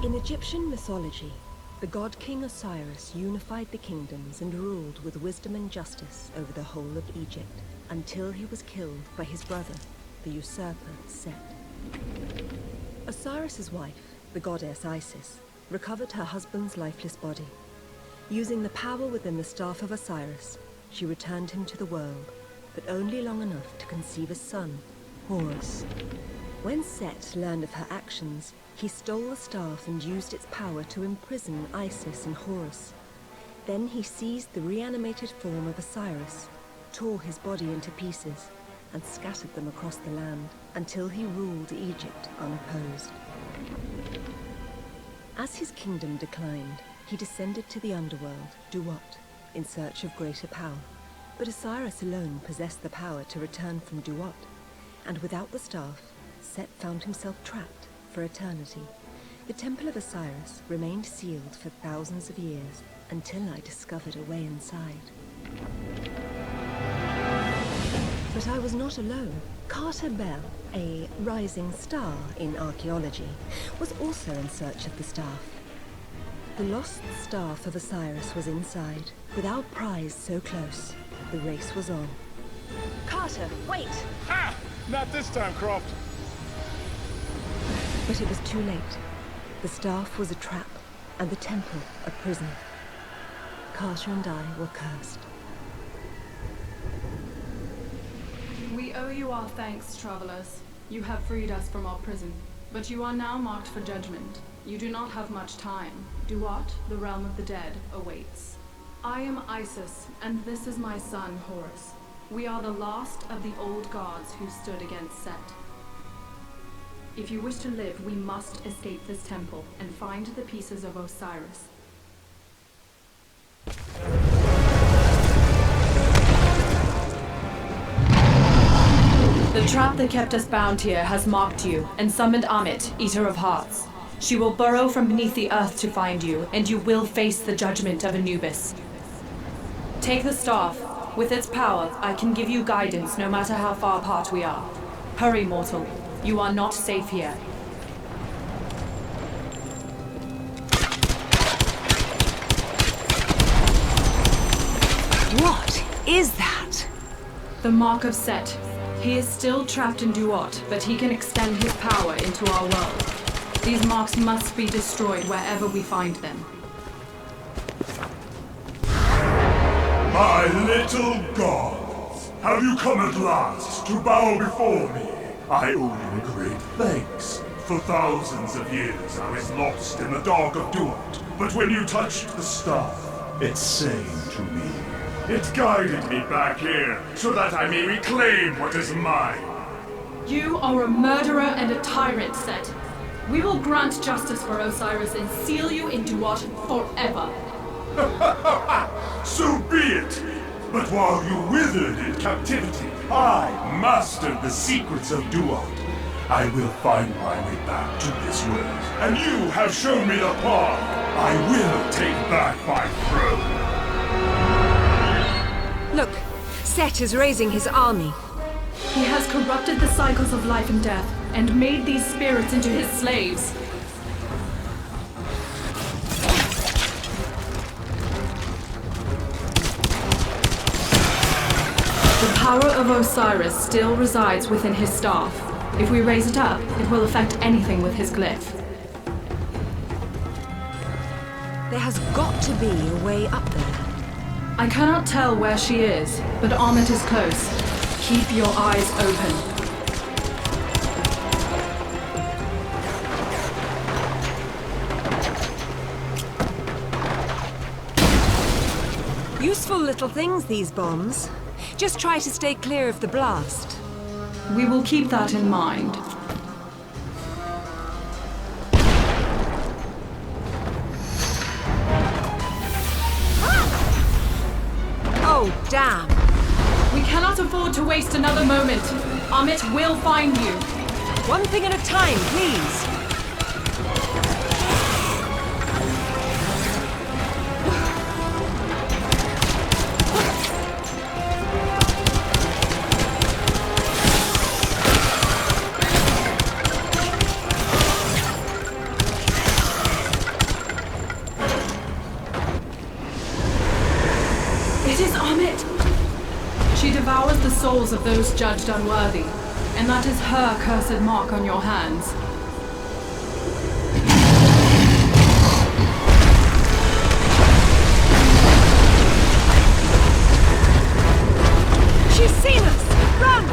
In Egyptian mythology, the god King Osiris unified the kingdoms and ruled with wisdom and justice over the whole of Egypt, until he was killed by his brother, the usurper Set. Osiris's wife, the goddess Isis, recovered her husband's lifeless body. Using the power within the staff of Osiris, she returned him to the world, but only long enough to conceive a son, Horus. When Set learned of her actions, he stole the staff and used its power to imprison Isis and Horus. Then he seized the reanimated form of Osiris, tore his body into pieces, and scattered them across the land until he ruled Egypt unopposed. As his kingdom declined, he descended to the underworld, Duat, in search of greater power. But Osiris alone possessed the power to return from Duat, and without the staff, Set found himself trapped for eternity. The Temple of Osiris remained sealed for thousands of years until I discovered a way inside. But I was not alone. Carter Bell, a rising star in archaeology, was also in search of the staff. The lost staff of Osiris was inside. With our prize so close, the race was on. Carter, wait! Ha! Not this time, Croft. But it was too late. The staff was a trap, and the temple a prison. Carter and I were cursed. We owe you our thanks, travelers. You have freed us from our prison. But you are now marked for judgment. You do not have much time. Duat, the realm of the dead, awaits. I am Isis, and this is my son, Horus. We are the last of the old gods who stood against Set. If you wish to live, we must escape this temple and find the pieces of Osiris. The trap that kept us bound here has marked you and summoned Amit, Eater of Hearts. She will burrow from beneath the earth to find you, and you will face the judgment of Anubis. Take the staff. With its power, I can give you guidance no matter how far apart we are. Hurry, mortal. You are not safe here. What is that? The Mark of Set. He is still trapped in Duat, but he can extend his power into our world. These marks must be destroyed wherever we find them. My little gods, have you come at last to bow before me? I owe you a great thanks. For thousands of years I was lost in the dark of Duat, but when you touched the staff, it sang to me. It guided me back here, so that I may reclaim what is mine. You are a murderer and a tyrant, Set. We will grant justice for Osiris and seal you in Duat forever. So be it! But while you withered in captivity, I mastered the secrets of Duat. I will find my way back to this world, and you have shown me the path. I will take back my throne. Look, Set is raising his army. He has corrupted the cycles of life and death, and made these spirits into his slaves. The power of Osiris still resides within his staff. If we raise it up, it will affect anything with his glyph. There has got to be a way up there. I cannot tell where she is, but Amit is close. Keep your eyes open. Useful little things, these bombs. Just try to stay clear of the blast. We will keep that in mind. Oh, damn. We cannot afford to waste another moment. Amit will find you. One thing at a time, please. devours the souls of those judged unworthy, and that is her cursed mark on your hands. She's seen us! Run!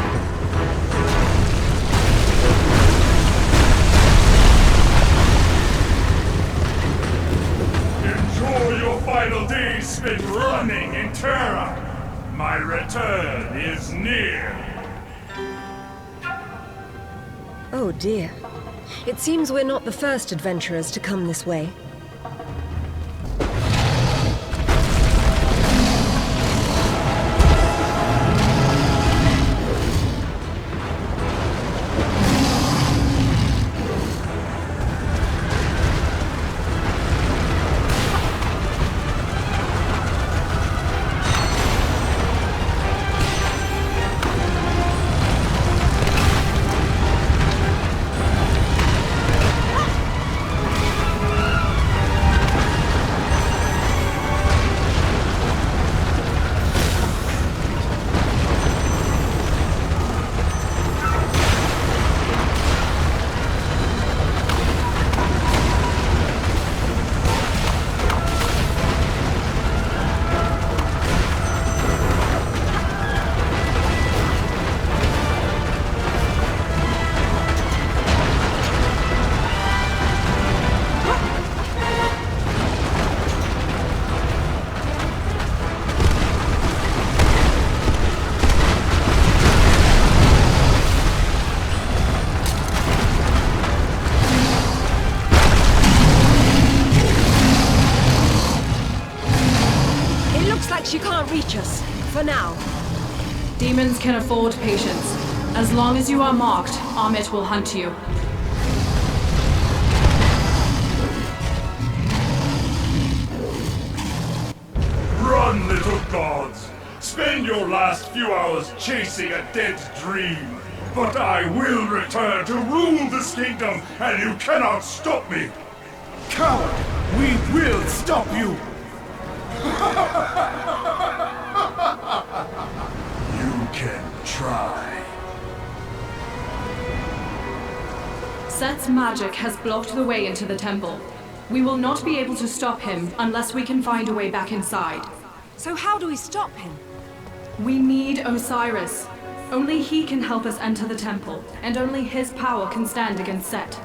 Enjoy your final days spent running in terror. My return is near. Oh dear. It seems we're not the first adventurers to come this way. She can't reach us, for now. Demons can afford patience. As long as you are marked, Amit will hunt you. Run, little gods! Spend your last few hours chasing a dead dream! But I will return to rule this kingdom, and you cannot stop me! Coward! We will stop you! You can try. Set's magic has blocked the way into the temple. We will not be able to stop him unless we can find a way back inside. So how do we stop him? We need Osiris. Only he can help us enter the temple, and only his power can stand against Set.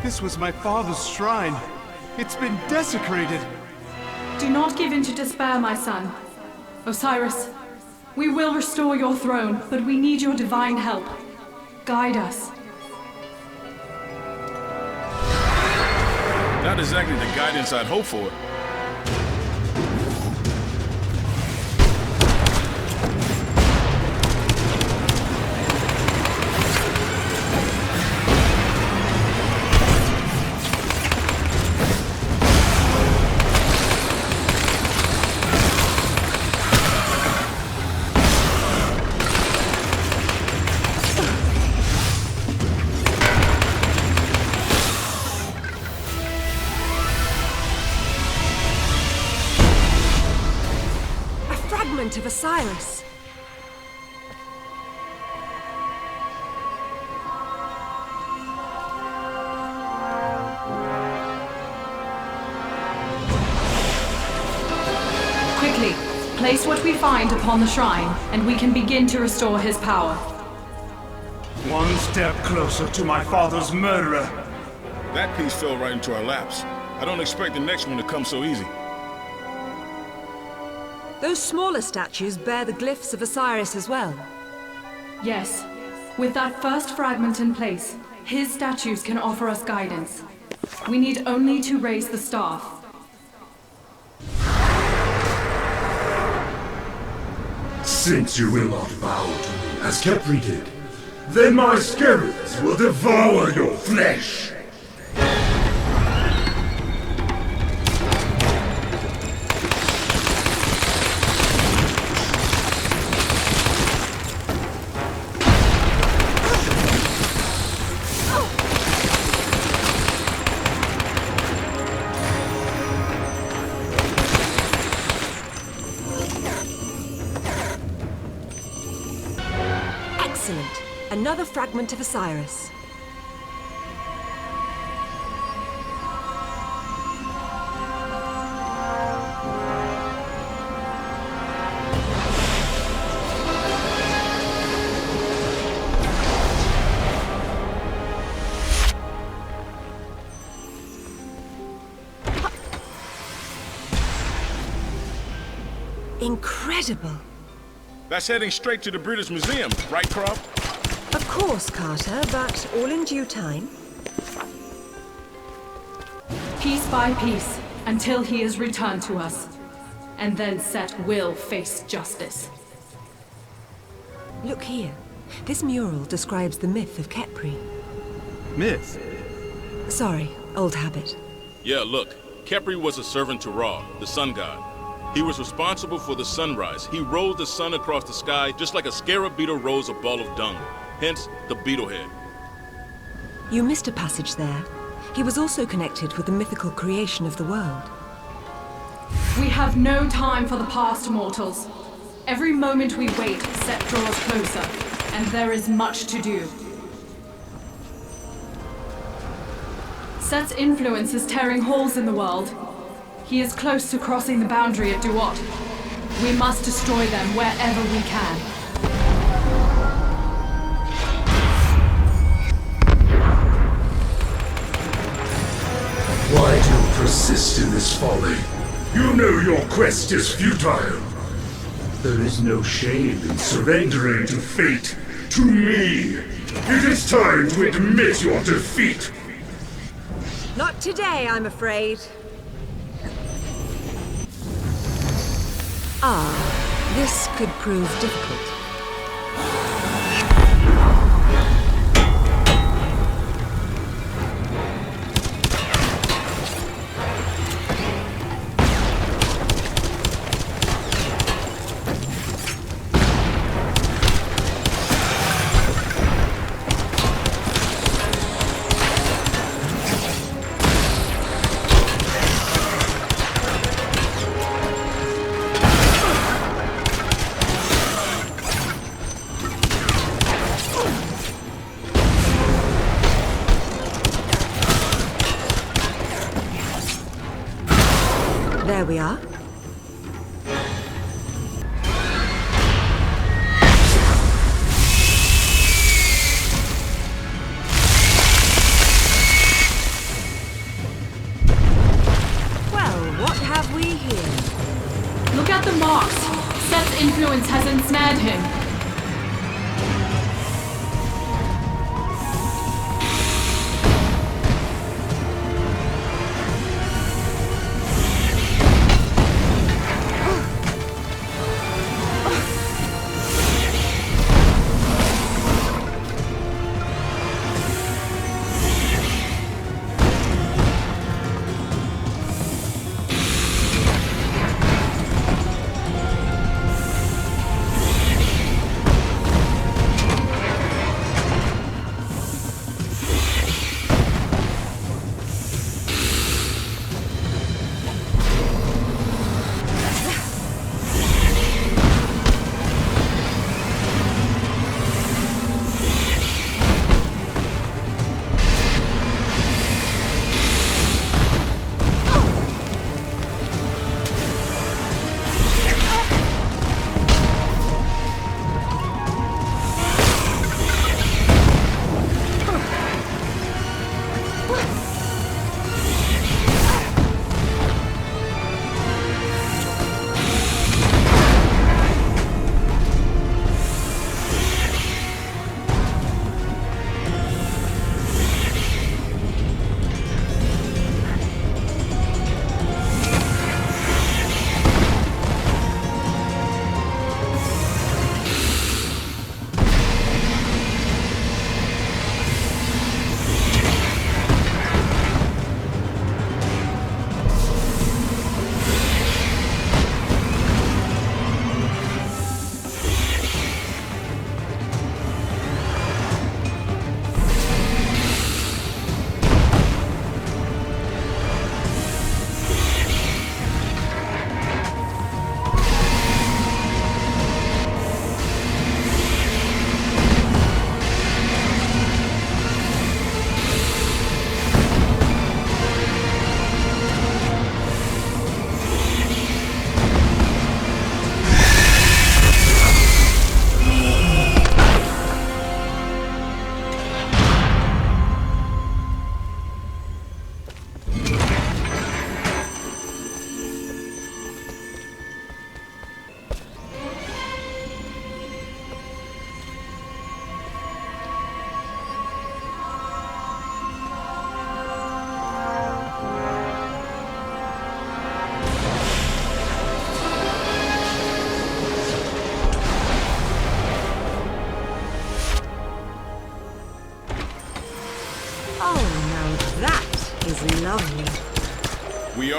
This was my father's shrine. It's been desecrated. Do not give in to despair, my son. Osiris, we will restore your throne, but we need your divine help. Guide us. Not exactly the guidance I'd hope for. Of Osiris. Quickly, place what we find upon the shrine, and we can begin to restore his power. One step closer to my father's murderer. That piece fell right into our laps. I don't expect the next one to come so easy. Those smaller statues bear the glyphs of Osiris as well. Yes. With that first fragment in place, his statues can offer us guidance. We need only to raise the staff. Since you will not bow to me as Kepri did, then my spirits will devour your flesh! Another fragment of Osiris. Incredible. That's heading straight to the British Museum, right, Croft? Of course, Carter, but all in due time. Piece by piece, until he is returned to us. And then Set will face justice. Look here. This mural describes the myth of Khepri. Myth? Sorry, old habit. Yeah, look. Khepri was a servant to Ra, the sun god. He was responsible for the sunrise. He rolled the sun across the sky just like a scarab beetle rolls a ball of dung. Hence, the beetle head. You missed a passage there. He was also connected with the mythical creation of the world. We have no time for the past, mortals. Every moment we wait, Set draws closer, and there is much to do. Set's influence is tearing holes in the world. He is close to crossing the boundary at Duat. We must destroy them wherever we can. Why do you persist in this folly? You know your quest is futile. There is no shame in surrendering to fate, to me. It is time to admit your defeat. Not today, I'm afraid. Ah, this could prove difficult. There we are. Well, what have we here? Look at the marks. Set's influence has ensnared him.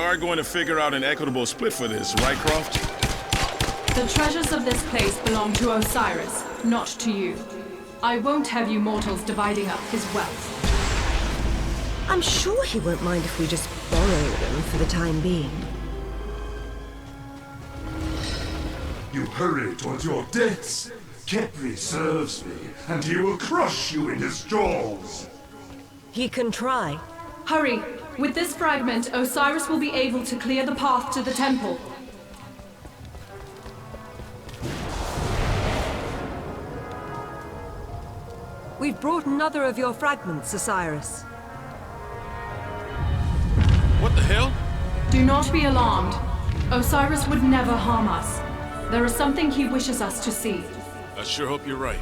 are going to figure out an equitable split for this, right, Croft? The treasures of this place belong to Osiris, not to you. I won't have you mortals dividing up his wealth. I'm sure he won't mind if we just borrow them for the time being. You hurry towards your debts. Khepri serves me, and he will crush you in his jaws. He can try. Hurry! With this fragment, Osiris will be able to clear the path to the temple. We've brought another of your fragments, Osiris. What the hell? Do not be alarmed. Osiris would never harm us. There is something he wishes us to see. I sure hope you're right.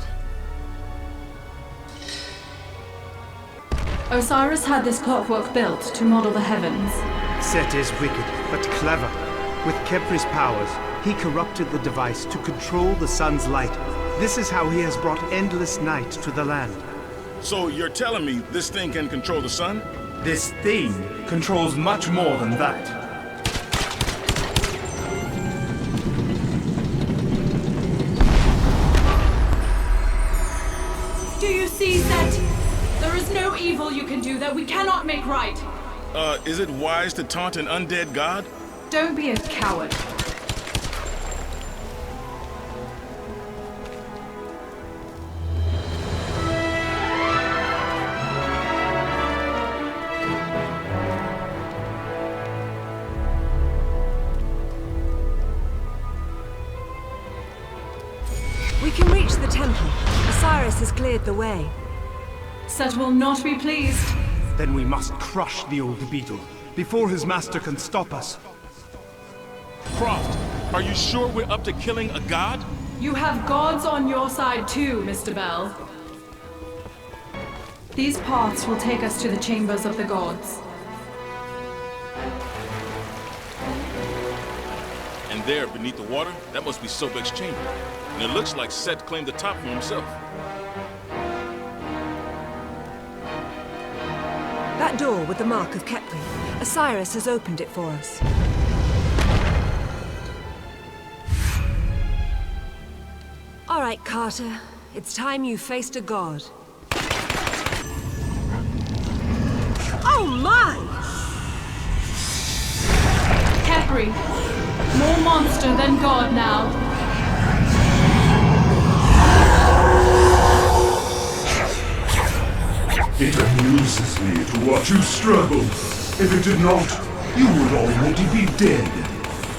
Osiris had this clockwork built to model the heavens. Set is wicked, but clever. With Khepri's powers, he corrupted the device to control the sun's light. This is how he has brought endless night to the land. So you're telling me this thing can control the sun? This thing controls much more than that. Do you see, Set? There is no evil you can do that we cannot make right. Is it wise to taunt an undead god? Don't be a coward. We can reach the temple. Osiris has cleared the way. Set will not be pleased. Then we must crush the old beetle, before his master can stop us. Croft, are you sure we're up to killing a god? You have gods on your side too, Mr. Bell. These paths will take us to the chambers of the gods. And there, beneath the water, that must be Sobek's chamber. And it looks like Set claimed the top for himself. That door with the mark of Khepri. Osiris has opened it for us. All right, Carter. It's time you faced a god. Oh my! Khepri, more monster than god now. It amuses me to watch you struggle. If it did not, you would already be dead.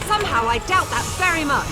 Somehow I doubt that very much.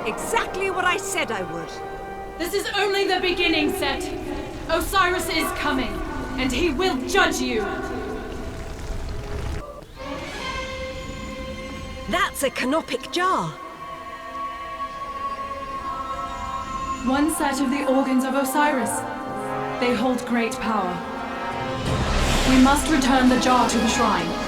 Exactly what I said I would. This is only the beginning, Set. Osiris is coming, and he will judge you. That's a canopic jar. One set of the organs of Osiris. They hold great power. We must return the jar to the shrine.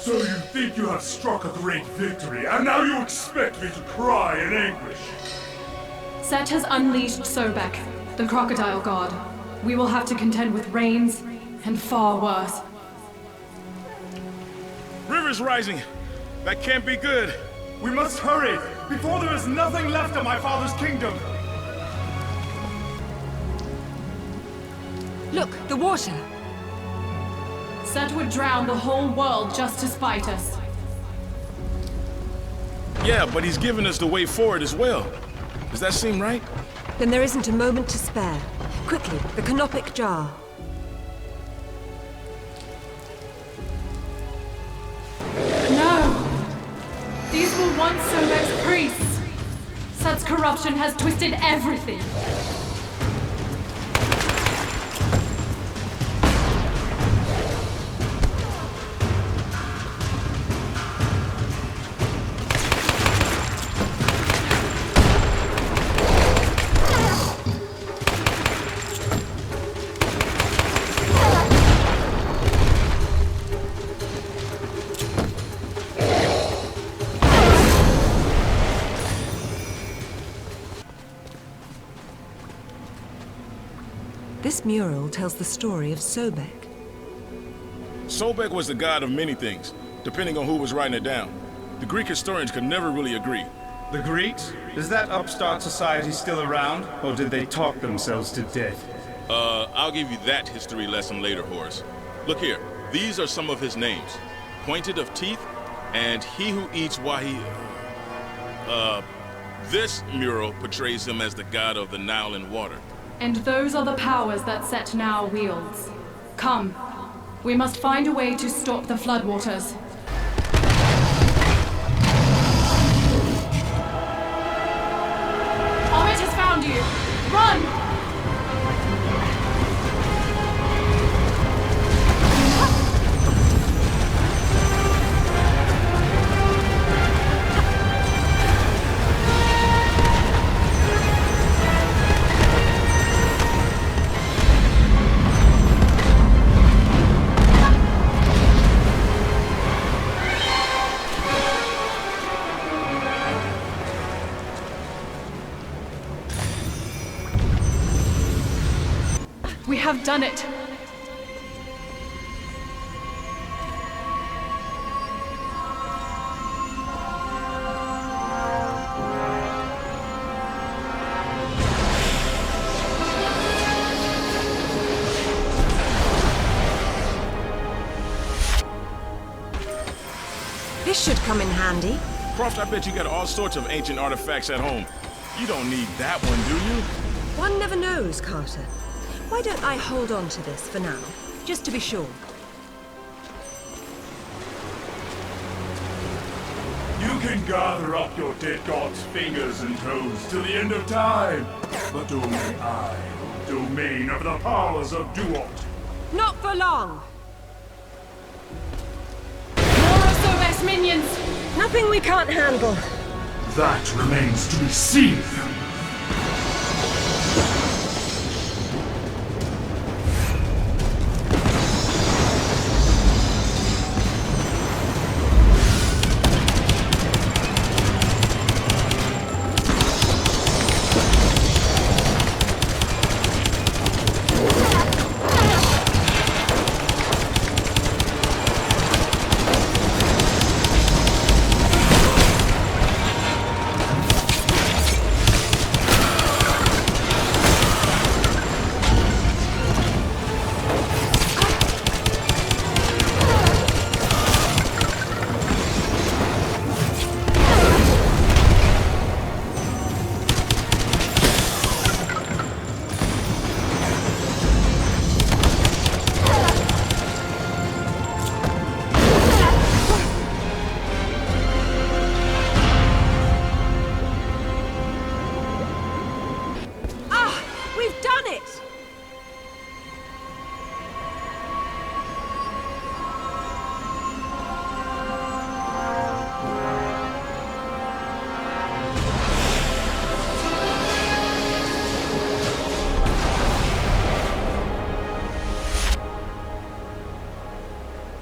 So you think you have struck a great victory, and now you expect me to cry in anguish? Set has unleashed Sobek, the crocodile god. We will have to contend with rains, and far worse. River's rising. That can't be good. We must hurry, before there is nothing left of my father's kingdom. Look, the water. Set would drown the whole world just to spite us. Yeah, but he's given us the way forward as well. Does that seem right? Then there isn't a moment to spare. Quickly, the canopic jar. were once Sobek's priests. Such corruption has twisted everything. This mural tells the story of Sobek. Sobek was the god of many things, depending on who was writing it down. The Greek historians could never really agree. The Greeks? Is that upstart society still around? Or did they talk themselves to death? I'll give you that history lesson later, Horace. Look here, these are some of his names. Pointed of teeth, and he who eats while he... This mural portrays him as the god of the Nile and water. And those are the powers that Set now wields. Come, we must find a way to stop the floodwaters. Amit has found you! Run! We have done it! This should come in handy. Croft, I bet you got all sorts of ancient artifacts at home. You don't need that one, do you? One never knows, Carter. Why don't I hold on to this for now, just to be sure? You can gather up your dead god's fingers and toes till the end of time, but only I, domain of the powers of Duot. Not for long! More of Sobek's minions! Nothing we can't handle. That remains to be seen.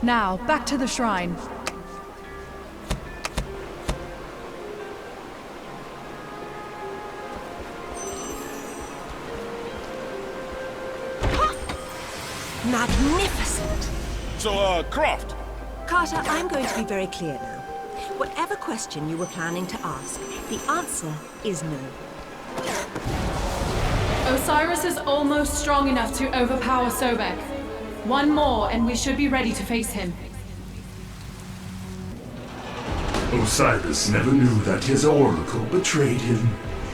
Now, back to the shrine. Magnificent! So, Croft, Carter, I'm going to be very clear now. Whatever question you were planning to ask, the answer is no. Osiris is almost strong enough to overpower Sobek. One more, and we should be ready to face him. Osiris never knew that his oracle betrayed him.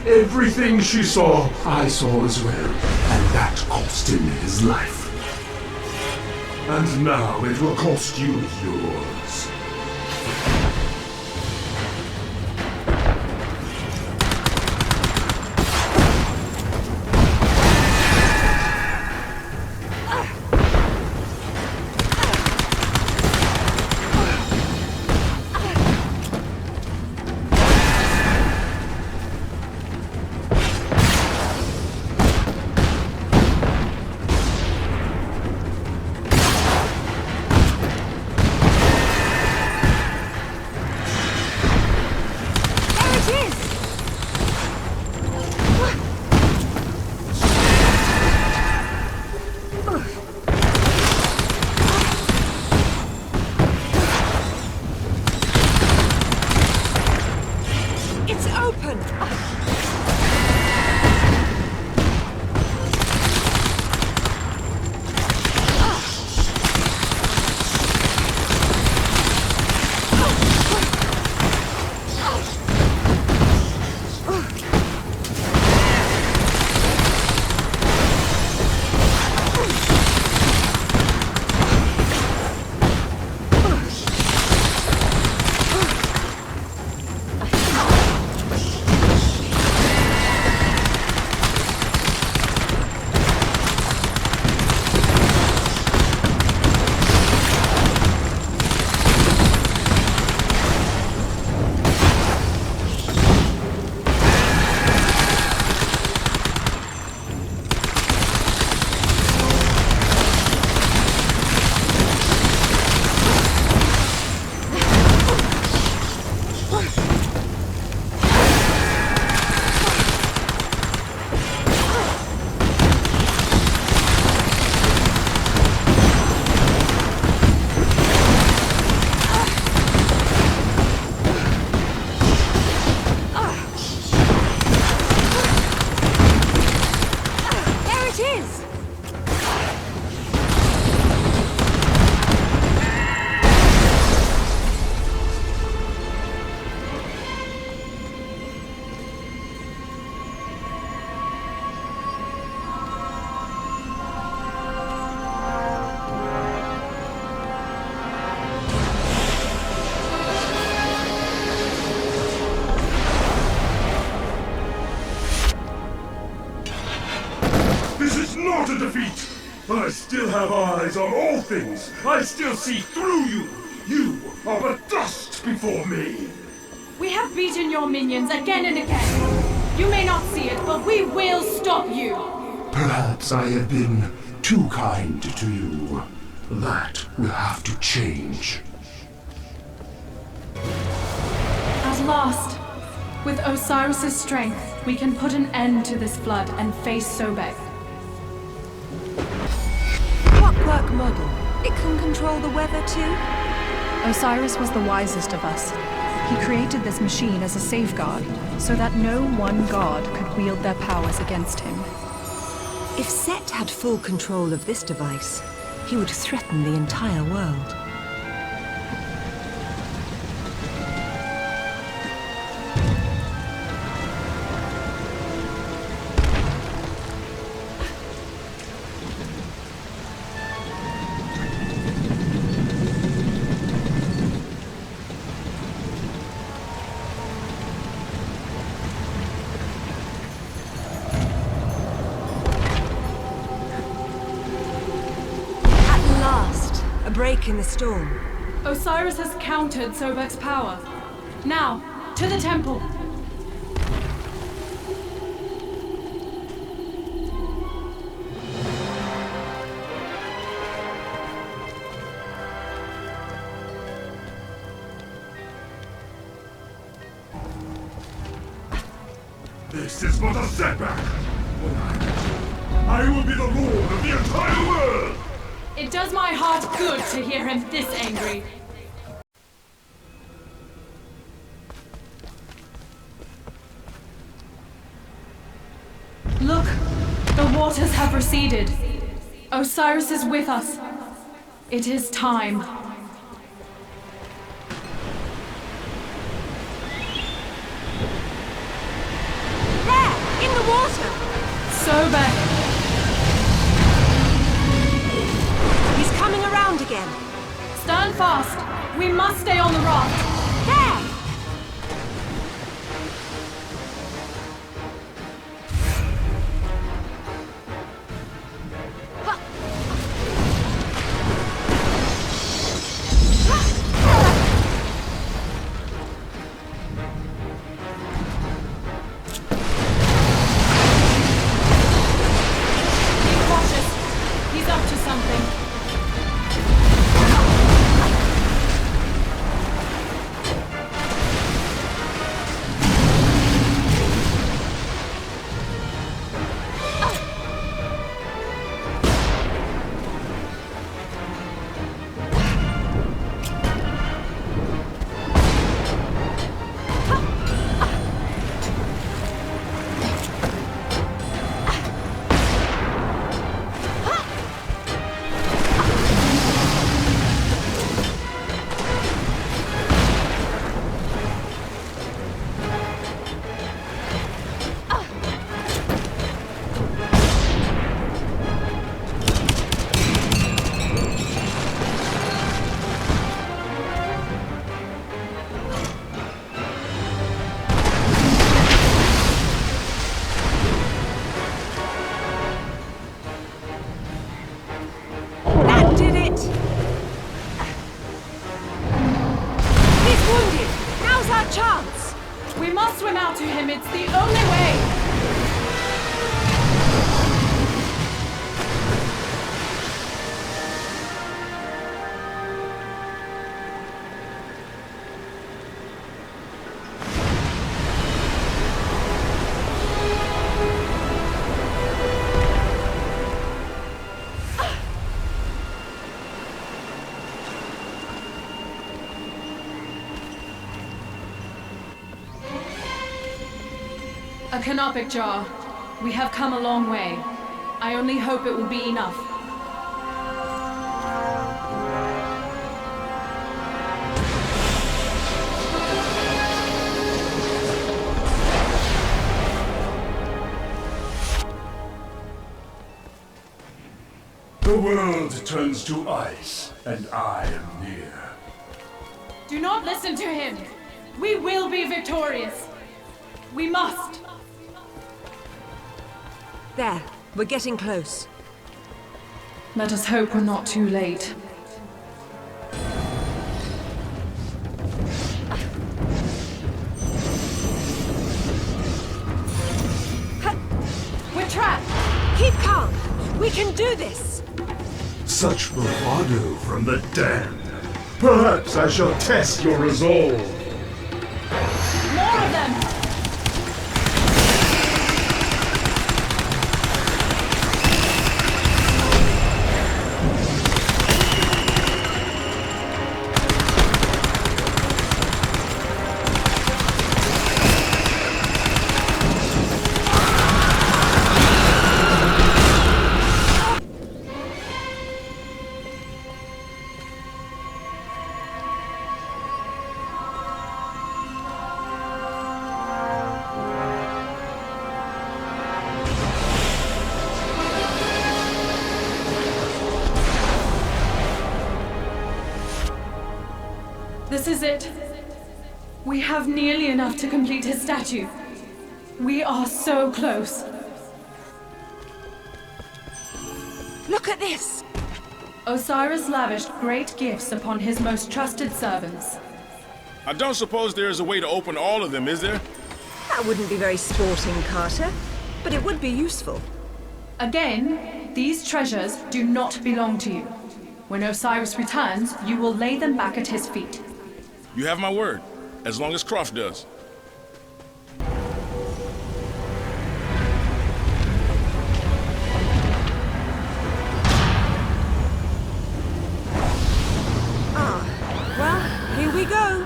Everything she saw, I saw as well, and that cost him his life. And now it will cost you yours. I still have eyes on all things. I still see through you. You are but dust before me. We have beaten your minions again and again. You may not see it, but we will stop you. Perhaps I have been too kind to you. That will have to change. At last, with Osiris' strength, we can put an end to this flood and face Sobek. Clockwork model. It can control the weather too? Osiris was the wisest of us. He created this machine as a safeguard, so that no one god could wield their powers against him. If Set had full control of this device, he would threaten the entire world. Break in the storm. Osiris has countered Sobek's power. Now, to the temple! This is but a setback. When I will be the lord of the entire world! It does my heart good to hear him this angry. Look, the waters have receded. Osiris is with us. It is time. There! In the water! Sobek! Coming around again. Stand fast. We must stay on the raft. There! Be cautious. He's up to something. We must swim out to him. It's the only way. A canopic jar. We have come a long way. I only hope it will be enough. The world turns to ice, and I am near. Do not listen to him. We will be victorious. We must. There, we're getting close. Let us hope we're not too late. We're trapped! Keep calm! We can do this! Such bravado from the damned. Perhaps I shall test your resolve. More of them! This is it. We have nearly enough to complete his statue. We are so close. Look at this! Osiris lavished great gifts upon his most trusted servants. I don't suppose there is a way to open all of them, is there? That wouldn't be very sporting, Carter, but it would be useful. Again, these treasures do not belong to you. When Osiris returns, you will lay them back at his feet. You have my word, as long as Croft does. Well, here we go.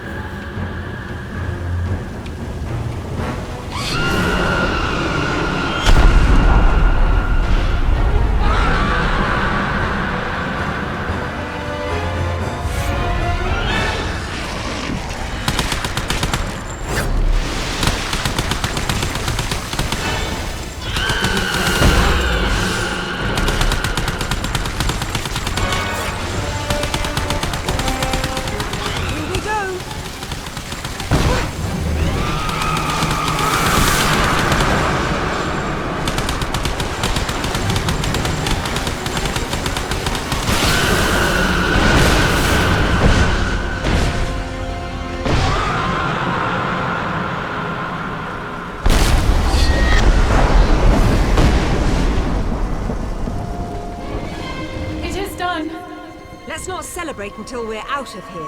Let's not celebrate until we're out of here.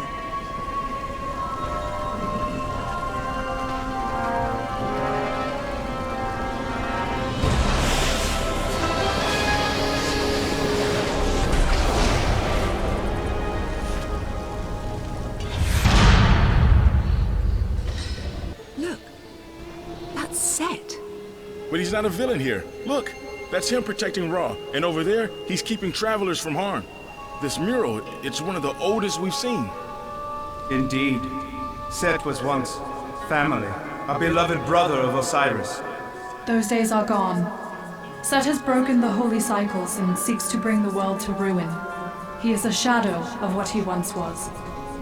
Look, that's Set. But he's not a villain here. Look, that's him protecting Ra. And over there, he's keeping travelers from harm. This mural, it's one of the oldest we've seen. Indeed. Set was once family, a beloved brother of Osiris. Those days are gone. Set has broken the holy cycles and seeks to bring the world to ruin. He is a shadow of what he once was,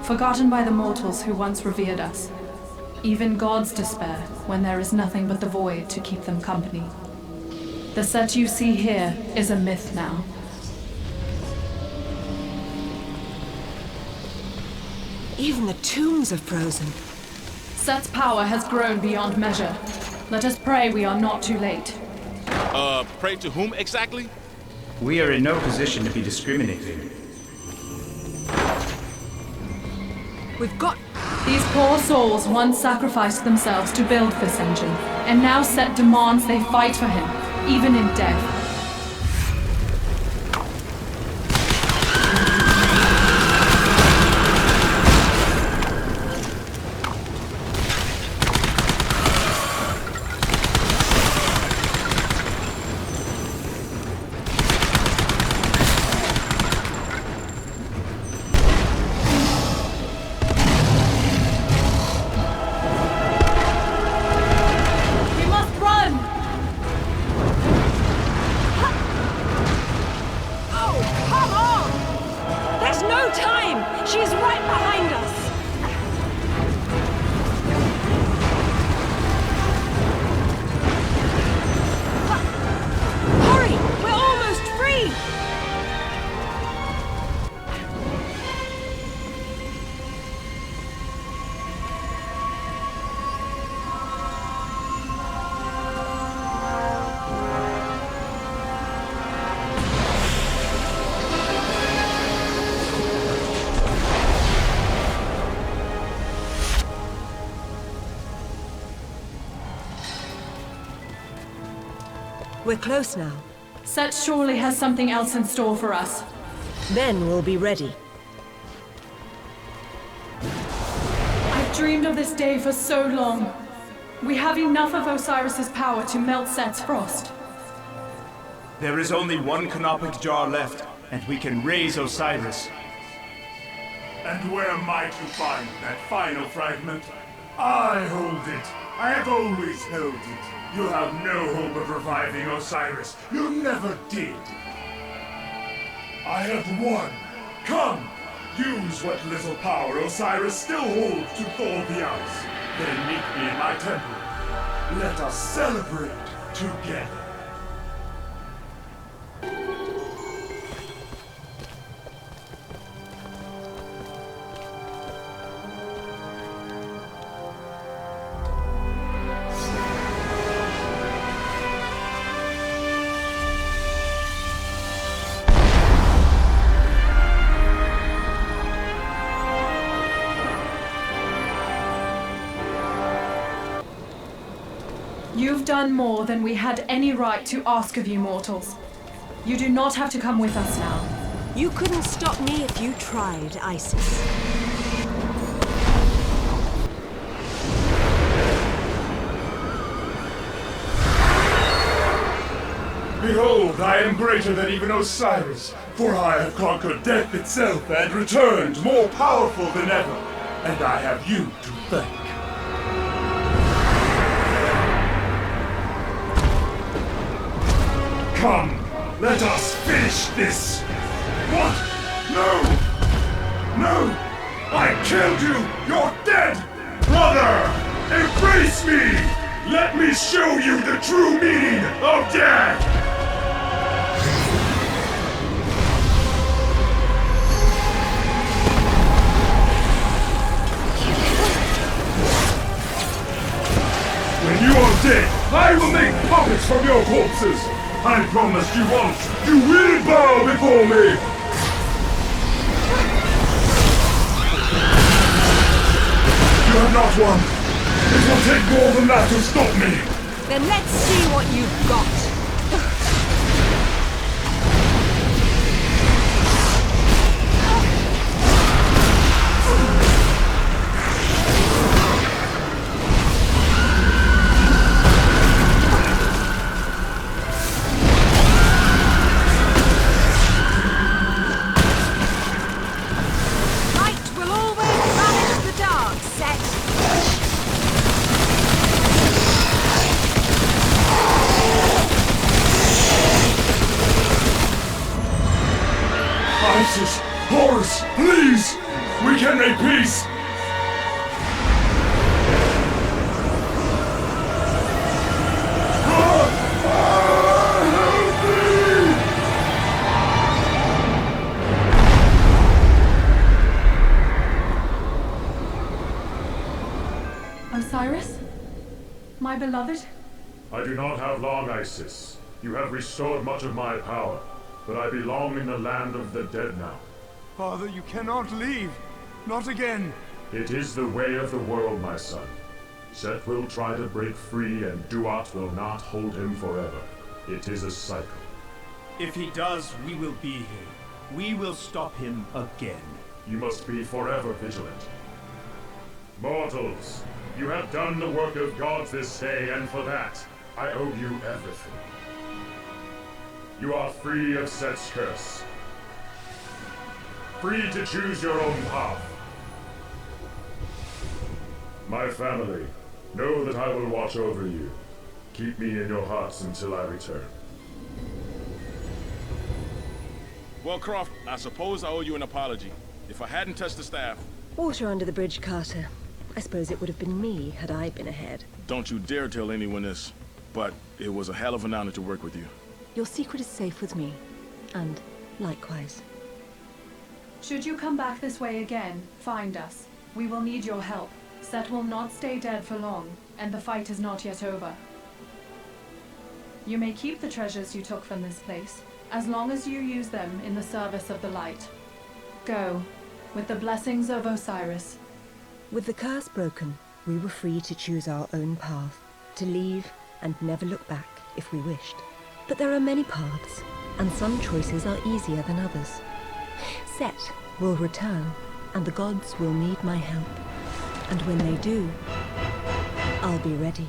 forgotten by the mortals who once revered us. Even gods despair when there is nothing but the void to keep them company. The Set you see here is a myth now. Even the tombs are frozen. Set's power has grown beyond measure. Let us pray we are not too late. Pray to whom exactly? We are in no position to be discriminating. We've got... These poor souls once sacrificed themselves to build this engine, and now Set demands they fight for him, even in death. We're close now. Set surely has something else in store for us. Then we'll be ready. I've dreamed of this day for so long. We have enough of Osiris's power to melt Set's frost. There is only one canopic jar left, and we can raise Osiris. And where might you find that final fragment? I hold it. I have always held it. You have no hope of reviving Osiris. You never did. I have won. Come, use what little power Osiris still holds to thaw the ice. Then meet me in my temple. Let us celebrate together. You've done more than we had any right to ask of you mortals. You do not have to come with us now. You couldn't stop me if you tried, Isis. Behold, I am greater than even Osiris, for I have conquered death itself and returned more powerful than ever. And I have you to thank. Come, let us finish this! What? No! No! I killed you! You're dead! Brother! Embrace me! Let me show you the true meaning of death! When you are dead, I will make puppets from your corpses! I promised you once, you will bow before me! You have not won. It will take more than that to stop me. Then let's see what you've got. Isis, Horus, please! We can make peace! Help me! Osiris? My beloved? I do not have long, Isis. You have restored much of my power, but I belong in the land of the dead now. Father, you cannot leave. Not again. It is the way of the world, my son. Set will try to break free, and Duat will not hold him forever. It is a cycle. If he does, we will be here. We will stop him again. You must be forever vigilant. Mortals, you have done the work of gods this day, and for that, I owe you everything. You are free of Set's curse. Free to choose your own path. My family, know that I will watch over you. Keep me in your hearts until I return. Well, Croft, I suppose I owe you an apology. If I hadn't touched the staff... Water under the bridge, Carter. I suppose it would have been me had I been ahead. Don't you dare tell anyone this, but it was a hell of an honor to work with you. Your secret is safe with me. And likewise. Should you come back this way again, find us. We will need your help. Set will not stay dead for long, and the fight is not yet over. You may keep the treasures you took from this place, as long as you use them in the service of the light. Go, with the blessings of Osiris. With the curse broken, we were free to choose our own path, to leave and never look back if we wished. But there are many paths, and some choices are easier than others. Set will return, and the gods will need my help. And when they do, I'll be ready.